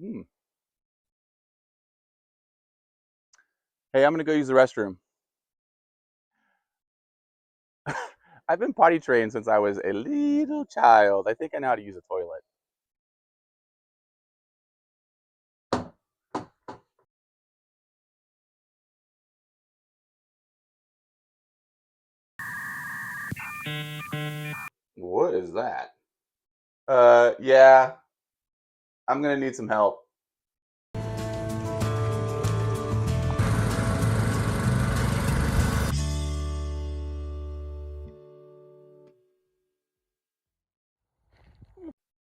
Hmm. Hey, I'm gonna go use the restroom. I've been potty trained since I was a little child. I think I know how to use a toilet. What is that? Yeah, I'm gonna need some help.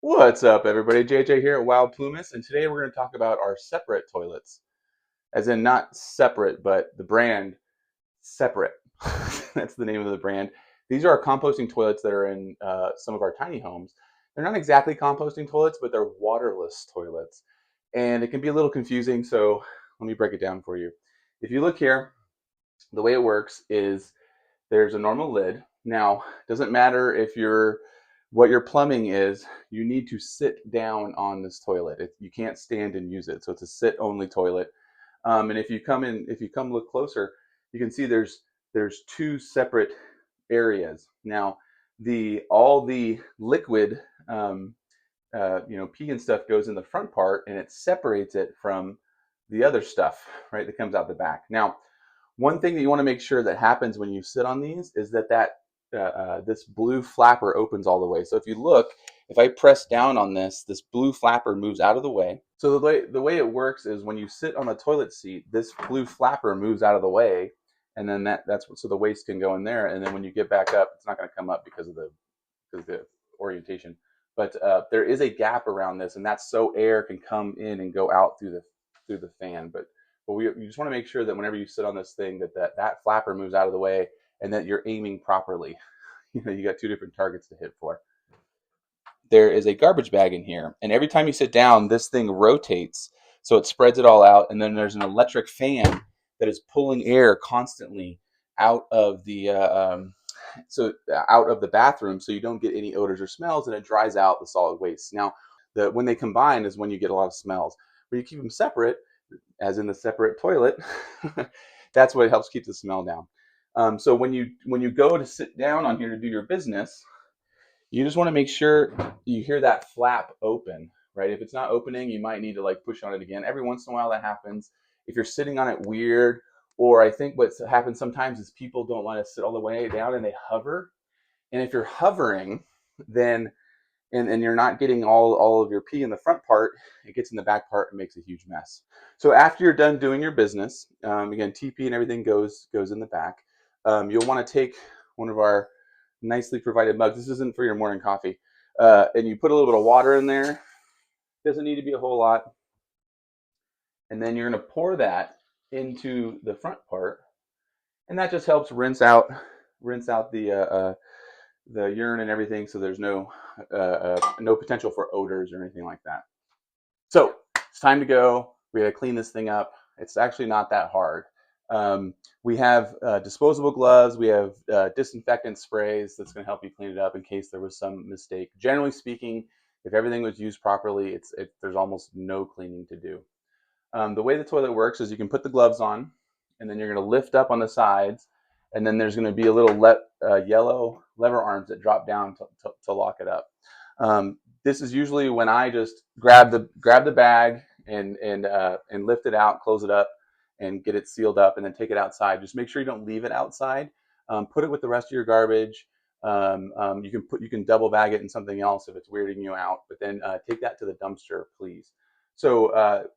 What's up, everybody? JJ here at Wild Plumas, and today we're gonna talk about our Separett toilets, as in not separate, but the brand Separett. That's the name of the brand. These are our composting toilets that are in some of our tiny homes. They're not exactly composting toilets, but they're waterless toilets. And it can be a little confusing, so let me break it down for you. If you look here, the way it works is there's a normal lid. Now, it doesn't matter if you're what your plumbing is, you need to sit down on this toilet. You can't stand and use it, so it's a sit-only toilet. And if you come look closer, you can see there's two separate areas. Now, the all the liquid, pee and stuff goes in the front part, and it separates it from the other stuff, right, that comes out the back. Now, one thing that you want to make sure that happens when you sit on these is that this blue flapper opens all the way. So if you look, if I press down on this blue flapper moves out of the way. So the way it works is when you sit on the toilet seat, this blue flapper moves out of the way, and then that's so the waste can go in there. And then when you get back up, it's not going to come up because of the orientation. But there is a gap around this, and that's so air can come in and go out through the fan. But you just want to make sure that whenever you sit on this thing, that flapper moves out of the way, and that you're aiming properly. You got two different targets to hit for. There is a garbage bag in here, and every time you sit down, this thing rotates, so it spreads it all out. And then there's an electric fan that is pulling air constantly out of the bathroom, so you don't get any odors or smells, and it dries out the solid waste. Now, when they combine is when you get a lot of smells. When you keep them separate, as in the separate toilet, that's what helps keep the smell down. So when you go to sit down on here to do your business, you just want to make sure you hear that flap open, right? If it's not opening, you might need to like push on it again. Every once in a while that happens. If you're sitting on it weird, or I think what happens sometimes is people don't want to sit all the way down and they hover. And if you're hovering, then and you're not getting all of your pee in the front part, it gets in the back part and makes a huge mess. So after you're done doing your business, again, TP and everything goes in the back. You'll want to take one of our nicely provided mugs. This isn't for your morning coffee. And you put a little bit of water in there. Doesn't need to be a whole lot. And then you're going to pour that into the front part, and that just helps rinse out the urine and everything, so there's no potential for odors or anything like that. So it's time to go. We got to clean this thing up. It's actually not that hard. We have disposable gloves. We have disinfectant sprays that's going to help you clean it up in case there was some mistake. Generally speaking, if everything was used properly, there's almost no cleaning to do. The way the toilet works is you can put the gloves on, and then you're going to lift up on the sides, and then there's going to be a little yellow lever arms that drop down to lock it up. This is usually when I just grab the bag and lift it out, close it up, and get it sealed up, and then take it outside. Just make sure you don't leave it outside. Put it with the rest of your garbage. You can double bag it in something else if it's weirding you out, but then take that to the dumpster, please. So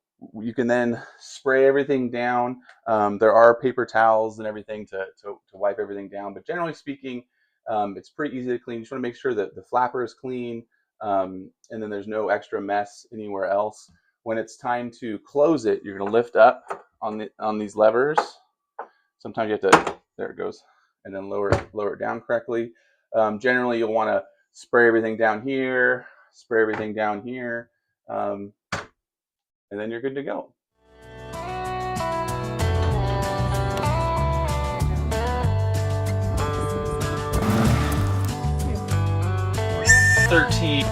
you can then spray everything down. There are paper towels and everything to wipe everything down, but generally speaking, it's pretty easy to clean. You just want to make sure that the flapper is clean, and then there's no extra mess anywhere else. When it's time to close it, you're going to lift up on these levers. Sometimes you have to, there it goes, and then lower it down correctly. Generally, you'll want to spray everything down here, and then you're good to go. 13.